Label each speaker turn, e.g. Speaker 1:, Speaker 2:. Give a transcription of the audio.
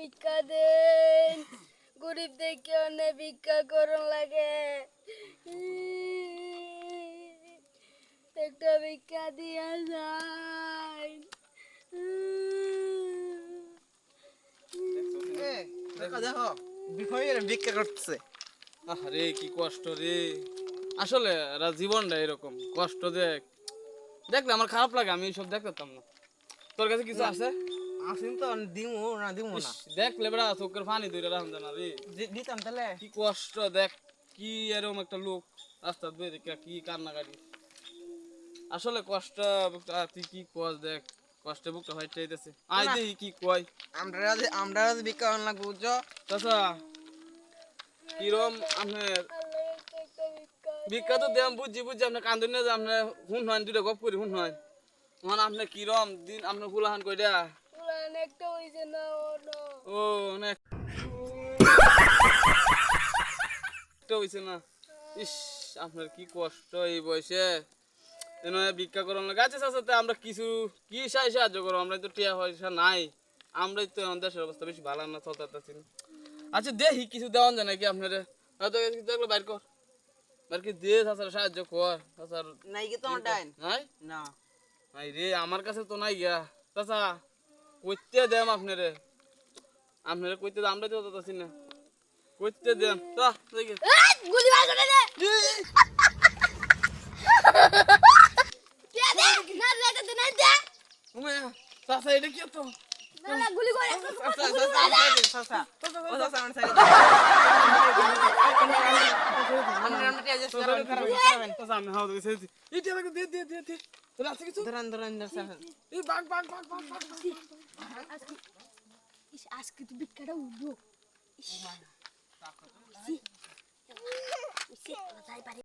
Speaker 1: ভিক্ষা দেন, গরিব দেখে অনেক ভিক্ষা করন লাগে, একটা ভিক্ষা দিয়া যায়।
Speaker 2: দেখো বিফয়ের ভিক্ষা করতেছে।
Speaker 3: আরে কি কষ্ট রে, আসলে এরা জীবনটা এরকম কষ্ট। দেখলে আমার খারাপ লাগে, আমি এইসব দেখতাম না। তোর কাছে কিছু আছে?
Speaker 2: আসিন তো দিমু না
Speaker 3: ইস, দেখলে বেড়া চোখের পানি ধরে রাখুন না রে।
Speaker 2: দিতাম তাহলে।
Speaker 3: কি কষ্ট দেখ, কি এরকম একটা লোক রাস্তা ধরে দেখে কি কান্নাকাটি। আসলে কষ্ট, তুই কি কস দেখ, কষ্টে বুকটা ফাইটে যাইতেছে। আয় দেখি কি কয়।
Speaker 2: আমরা ভিক্ষা অন লাগবো বুঝছো।
Speaker 3: চাচা কিরম আপনার ভিক্ষা তো দেম, বুঝছি আপনার কান্দুন না যে আপনার হুন হয় দুটা গপ করি হুন হয় মানে আপনার কিরম দিন আপনার ফুলাহান কইরা
Speaker 1: একটা হইছে না
Speaker 3: ও অনেক হইছে না। ইস, আপনার কি কষ্ট এই বয়সে ভিক্ষা করার লাগে। আচ্ছা চাচাতে আমরা কিছু কি সাহায্য করবো, আমরা তো টিয়া পয়সা নাই, আমরাই তো দেশের অবস্থা বেশি ভালো না চলতে। আচ্ছা দেখি কিছু দেওয়ান যায় নাকি আপনার, দেখলো বাইর কর, বাইর কি দে চাচার সাহায্য কর। চাচার
Speaker 2: নাই কি তোমার ডাইন
Speaker 3: নাই
Speaker 2: না
Speaker 3: নাই রে, আমার কাছে তো নাই গিয়া। চাচা কইতে দেম আপনারে, আপনারে কইতে দে, আমরা তো চাচ্ছি না, কইতে দেম তা দেখি।
Speaker 1: গুলি মার করে দে দে না লেটা দে না দে
Speaker 3: ওমে চাচা এটা কি তো
Speaker 1: না গুলি করে
Speaker 2: চাচা ও চাচা আমার সাইড আমরা টিয়া জেস করাবেন।
Speaker 3: চাচা আমি হাও দিছি এটা লাগে দে দে দে দে তোর আছে কিছু
Speaker 2: ধরেন চাচা
Speaker 3: এই বাগ
Speaker 1: আজকে তো ভিক্ষাটা উঠবো।